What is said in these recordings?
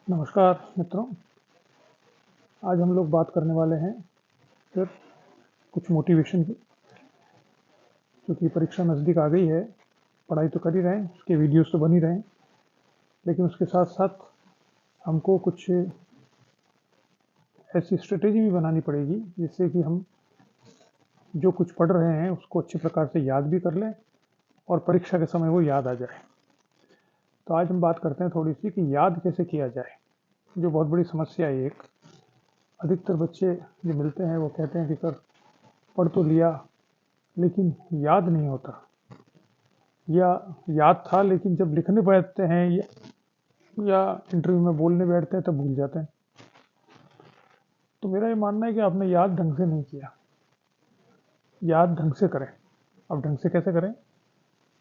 नमस्कार मित्रों। आज हम लोग बात करने वाले हैं फिर कुछ मोटिवेशन की। क्योंकि परीक्षा नज़दीक आ गई है, पढ़ाई तो कर ही रहे हैं, उसके वीडियोस तो बन ही रहे हैं, लेकिन उसके साथ साथ हमको कुछ ऐसी स्ट्रेटेजी भी बनानी पड़ेगी जिससे कि हम जो कुछ पढ़ रहे हैं उसको अच्छे प्रकार से याद भी कर लें और परीक्षा के समय वो याद आ जाए। तो आज हम बात करते हैं थोड़ी सी कि याद कैसे किया जाए, जो बहुत बड़ी समस्या है। एक अधिकतर बच्चे जो मिलते हैं वो कहते हैं कि सर पढ़ तो लिया लेकिन याद नहीं होता, या याद था लेकिन जब लिखने बैठते हैं या इंटरव्यू में बोलने बैठते हैं तब भूल जाते हैं। तो मेरा ये मानना है कि आपने याद ढंग से नहीं किया। याद ढंग से करें। अब ढंग से कैसे करें,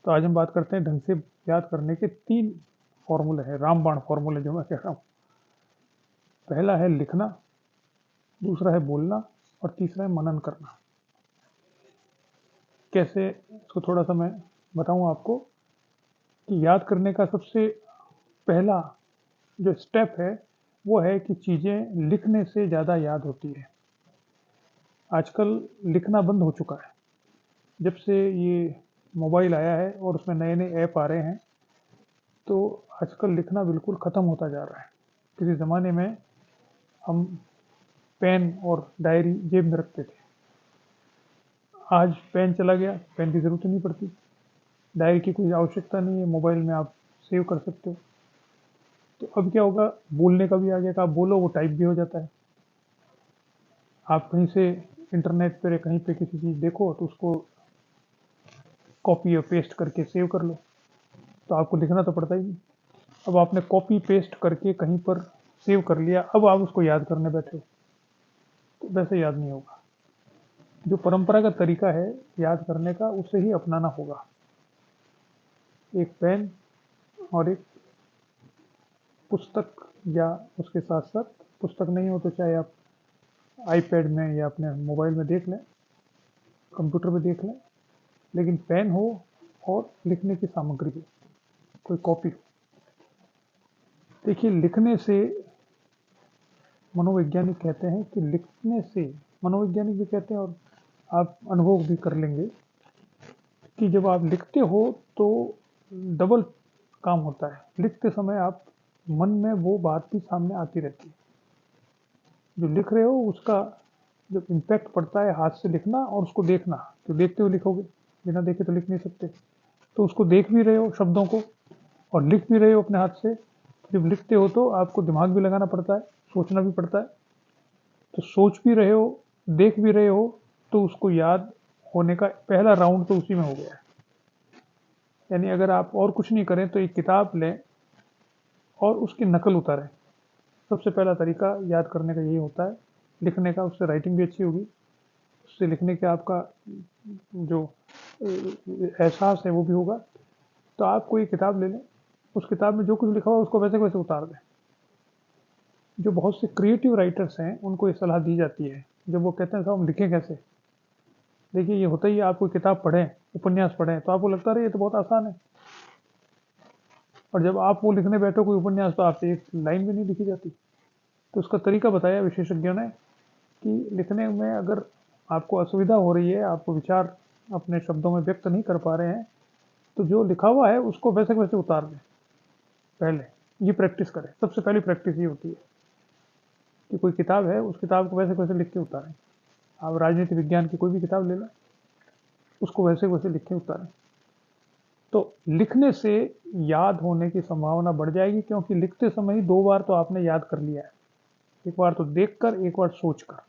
तो आज हम बात करते हैं ढंग से याद करने के 3 फॉर्मूले हैं, रामबाण फॉर्मूले जो मैं कह रहा हूँ। पहला है लिखना, दूसरा है बोलना और तीसरा है मनन करना। कैसे, इसको थोड़ा सा मैं बताऊँ आपको कि याद करने का सबसे पहला जो स्टेप है वो है कि चीज़ें लिखने से ज़्यादा याद होती है। आजकल लिखना बंद हो चुका है। जब से ये मोबाइल आया है और उसमें नए-नए ऐप आ रहे हैं, तो आजकल लिखना बिल्कुल ख़त्म होता जा रहा है। किसी ज़माने में हम पेन और डायरी जेब में रखते थे। आज पेन चला गया, पेन की ज़रूरत ही नहीं पड़ती। डायरी की कोई आवश्यकता नहीं है, मोबाइल में आप सेव कर सकते हो। तो अब क्या होगा, बोलने का भी आ गया कि आप बोलो वो टाइप भी हो जाता है। आप कहीं से इंटरनेट पर या कहीं पे किसी चीज़ देखो तो उसको कॉपी और पेस्ट करके सेव कर लो, तो आपको लिखना तो पड़ता ही नहीं। अब आपने कॉपी पेस्ट करके कहीं पर सेव कर लिया, अब आप उसको याद करने बैठे हो तो वैसे याद नहीं होगा। जो परंपरागत तरीका है याद करने का उसे ही अपनाना होगा। एक पेन और एक पुस्तक, या उसके साथ साथ पुस्तक नहीं हो तो चाहे आप आईपैड में या अपने मोबाइल में देख लें, कंप्यूटर में देख लें, लेकिन पेन हो और लिखने की सामग्री हो, कोई कॉपी हो। देखिए, लिखने से मनोवैज्ञानिक कहते हैं कि लिखने से, मनोवैज्ञानिक भी कहते हैं और आप अनुभव भी कर लेंगे कि जब आप लिखते हो तो डबल काम होता है। लिखते समय आप मन में वो बात भी सामने आती रहती है। जो लिख रहे हो उसका जब इम्पैक्ट पड़ता है, हाथ से लिखना और उसको देखना, तो देखते हुए लिखोगे, बिना देखे तो लिख नहीं सकते। तो उसको देख भी रहे हो शब्दों को और लिख भी रहे हो अपने हाथ से। जब लिखते हो तो आपको दिमाग भी लगाना पड़ता है, सोचना भी पड़ता है। तो सोच भी रहे हो, देख भी रहे हो, तो उसको याद होने का पहला राउंड तो उसी में हो गया है। यानी अगर आप और कुछ नहीं करें तो एक किताब लें और उसकी नकल उतारें। सबसे पहला तरीका याद करने का यही होता है। लिखने का, उससे राइटिंग भी अच्छी होगी, उससे लिखने का आपका जो एहसास है वो भी होगा। तो आप कोई किताब ले लें, उस किताब में जो कुछ लिखा हुआ उसको वैसे वैसे उतार दें। जो बहुत से क्रिएटिव राइटर्स हैं उनको ये सलाह दी जाती है, जब वो कहते हैं साहब हम लिखें कैसे। देखिए, ये होता ही है, आप कोई किताब पढ़ें, उपन्यास पढ़ें, तो आपको लगता है ये तो बहुत आसान है, और जब आप वो लिखने बैठो कोई उपन्यास तो आपसे एक लाइन भी नहीं लिखी जाती। तो उसका तरीका बताया विशेषज्ञों ने कि लिखने में अगर आपको असुविधा हो रही है, आप विचार अपने शब्दों में व्यक्त नहीं कर पा रहे हैं, तो जो लिखा हुआ है उसको वैसे वैसे उतार दें। पहले ये प्रैक्टिस करें, सबसे पहली प्रैक्टिस ये होती है कि कोई किताब है, उस किताब को वैसे वैसे लिख के उतारें। आप राजनीति विज्ञान की कोई भी किताब ले लें, उसको वैसे वैसे लिख के उतारें। तो लिखने से याद होने की संभावना बढ़ जाएगी, क्योंकि लिखते समय ही 2 बार तो आपने याद कर लिया है। एक बार तो देखकर, एक बार सोचकर।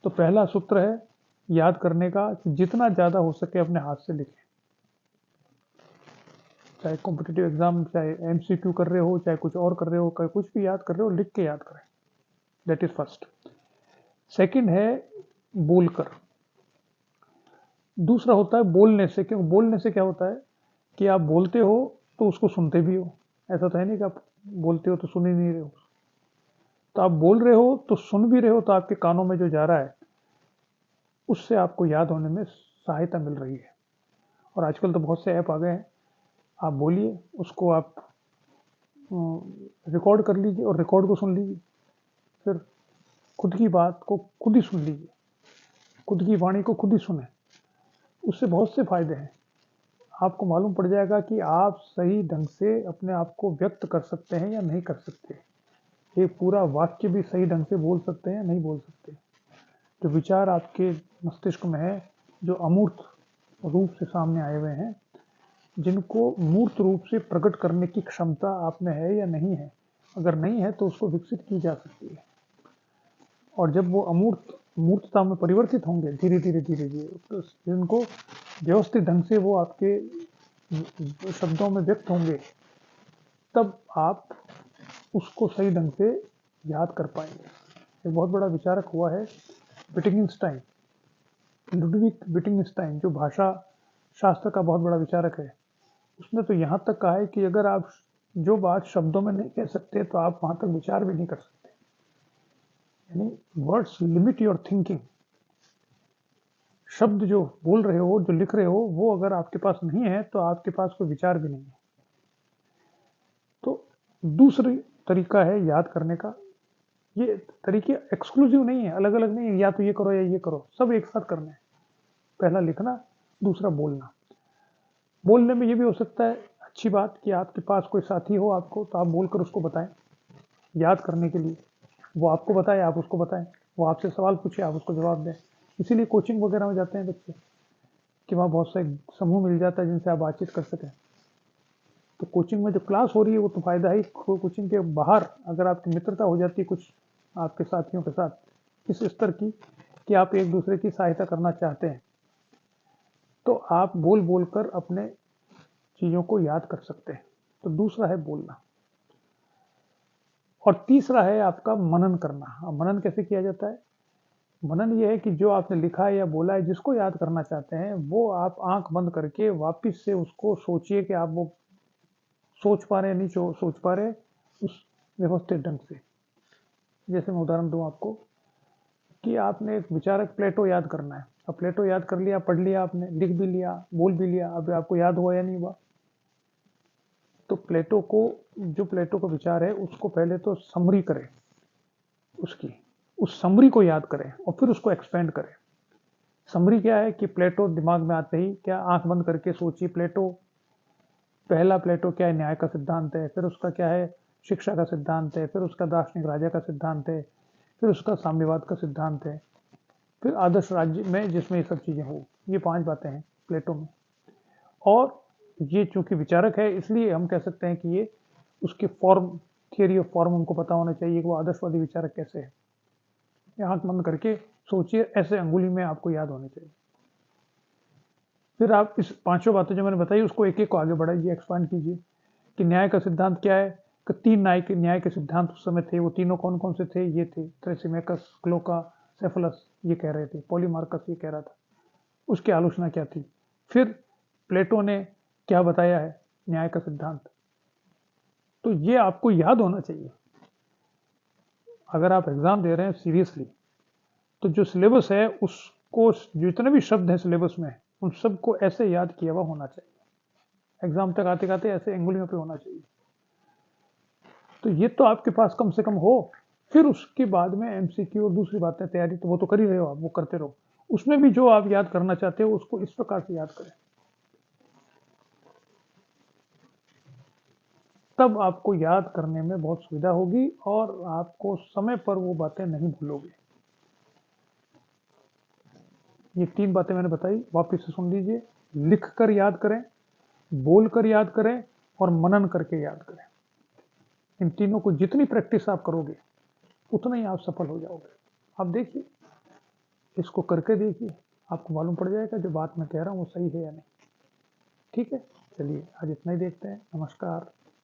तो पहला सूत्र है याद करने का कि जितना ज़्यादा हो सके अपने हाथ से लिखें। चाहे कॉम्पिटिटिव एग्जाम, चाहे एमसीक्यू कर रहे हो, चाहे कुछ और कर रहे हो, चाहे कुछ भी याद कर रहे हो, लिख के याद करें। That is first. सेकंड है बोलकर। दूसरा होता है बोलने से। क्यों बोलने से क्या होता है कि आप बोलते हो तो उसको सुनते भी हो। ऐसा तो है नहीं कि आप बोलते हो तो सुन ही नहीं रहे हो। तो आप बोल रहे हो तो सुन भी रहे हो, तो आपके कानों में जो जा रहा है उससे आपको याद होने में सहायता मिल रही है। और आजकल तो बहुत से ऐप आ गए हैं, आप बोलिए उसको, आप रिकॉर्ड कर लीजिए और रिकॉर्ड को सुन लीजिए। फिर खुद की बात को खुद ही सुन लीजिए, खुद की वाणी को खुद ही सुने। उससे बहुत से फायदे हैं। आपको मालूम पड़ जाएगा कि आप सही ढंग से अपने आप को व्यक्त कर सकते हैं या नहीं कर सकते। एक पूरा वाक्य भी सही ढंग से बोल सकते हैं या नहीं बोल सकते। जो विचार आपके मस्तिष्क में है, जो अमूर्त रूप से सामने आए हुए हैं, जिनको मूर्त रूप से प्रकट करने की क्षमता आप में है या नहीं है। अगर नहीं है तो उसको विकसित की जा सकती है। और जब वो अमूर्त मूर्तता में परिवर्तित होंगे धीरे धीरे धीरे धीरे, तो जिनको व्यवस्थित ढंग से वो आपके शब्दों में व्यक्त होंगे, तब आप उसको सही ढंग से याद कर पाएंगे। एक बहुत बड़ा विचारक हुआ है विटिंगस्टाइन, लुडविग विटिंगस्टाइन, जो भाषा शास्त्र का बहुत बड़ा विचारक है। उसने तो यहाँ तक कहा है कि अगर आप जो बात शब्दों में नहीं कह सकते तो आप वहां तक विचार भी नहीं कर सकते। यानी वर्ड्स लिमिट योर थिंकिंग। शब्द जो बोल रहे हो, जो लिख रहे हो, वो अगर आपके पास नहीं है तो आपके पास कोई विचार भी नहीं है। तो दूसरी तरीका है याद करने का। ये तरीके एक्सक्लूसिव नहीं है, अलग अलग नहीं है, या तो ये करो या ये करो, सब एक साथ करना है। पहला लिखना, दूसरा बोलना। बोलने में ये भी हो सकता है अच्छी बात कि आपके पास कोई साथी हो आपको, तो आप बोलकर उसको बताएं याद करने के लिए। वो आपको बताए, आप उसको बताएं। वो आपसे सवाल पूछे, आप उसको जवाब दें। इसीलिए कोचिंग वगैरह में जाते हैं बच्चे, कि वहाँ बहुत से समूह मिल जाता है जिनसे आप बातचीत कर सकें। तो कोचिंग में जो क्लास हो रही है वो तो फायदा ही। कोचिंग के बाहर अगर आपकी मित्रता हो जाती है कुछ आपके साथियों के साथ इस स्तर की कि आप एक दूसरे की सहायता करना चाहते हैं, तो आप बोल बोल कर अपने चीजों को याद कर सकते हैं। तो दूसरा है बोलना। और तीसरा है आपका मनन करना। अब मनन कैसे किया जाता है? मनन ये है कि जो आपने लिखा है या बोला है, जिसको याद करना चाहते हैं, वो आप आंख बंद करके वापिस से उसको सोचिए कि आप वो सोच पा रहे हैं, नहीं सोच पा रहे उस व्यवस्थित ढंग से। जैसे मैं उदाहरण दूं आपको कि आपने एक विचारक प्लेटो याद करना है। अब प्लेटो याद कर लिया, पढ़ लिया आपने, लिख भी लिया, बोल भी लिया, अब आपको याद हुआ या नहीं हुआ? तो प्लेटो को, जो प्लेटो का विचार है उसको पहले तो समरी करें, उसकी उस समरी को याद करें और फिर उसको एक्सपेंड करें। समरी क्या है कि प्लेटो दिमाग में आते ही क्या, आंख बंद करके सोचिए प्लेटो, पहला प्लेटो क्या है, न्याय का सिद्धांत है। फिर उसका क्या है, शिक्षा का सिद्धांत है। फिर उसका दार्शनिक राजा का सिद्धांत है। फिर उसका साम्यवाद का सिद्धांत है। फिर आदर्श राज्य में जिसमें ये सब चीजें हो। ये 5 बातें हैं प्लेटो में। और ये चूंकि विचारक है इसलिए हम कह सकते हैं कि ये उसके फॉर्म, थियरी ऑफ फॉर्म उनको पता होना चाहिए कि वो आदर्शवादी विचारक कैसे है। आंख बंद करके सोचिए, ऐसे अंगुली में आपको याद होने चाहिए। फिर आप इस 5 बातें जो मैंने बताई उसको एक एक को आगे बढ़ाइए, एक्सपांड कीजिए। कि न्याय का सिद्धांत क्या है? कि 3 न्याय के सिद्धांत उस समय थे। वो तीनों कौन कौन से थे? ये थे थ्रेसिमेकस, क्लोका, सेफलस ये कह रहे थे। पॉलीमार्कस ये कह रहा था। उसकी आलोचना क्या थी? फिर प्लेटो ने क्या बताया है न्याय का सिद्धांत? तो ये आपको याद होना चाहिए। अगर आप एग्जाम दे रहे हैं सीरियसली, तो जो सिलेबस है उसको, जितने भी शब्द हैं सिलेबस में, उन सबको ऐसे याद किया हुआ होना चाहिए। एग्जाम तक आते आते ऐसे अंगुलियों पे होना चाहिए। तो ये तो आपके पास कम से कम हो। फिर उसके बाद में एमसीक्यू और दूसरी बातें तैयारी तो वो तो कर ही रहे हो आप, वो करते रहो। उसमें भी जो आप याद करना चाहते हो उसको इस प्रकार से याद करें, तब आपको याद करने में बहुत सुविधा होगी और आपको समय पर वो बातें नहीं भूलोगे। ये 3 बातें मैंने बताई, वापिस से सुन लीजिए। लिख कर याद करें, बोल कर याद करें और मनन करके याद करें। इन तीनों को जितनी प्रैक्टिस आप करोगे उतना ही आप सफल हो जाओगे। आप देखिए, इसको करके देखिए, आपको मालूम पड़ जाएगा जो बात मैं कह रहा हूँ वो सही है या नहीं। ठीक है, चलिए आज इतना ही देखते हैं। नमस्कार।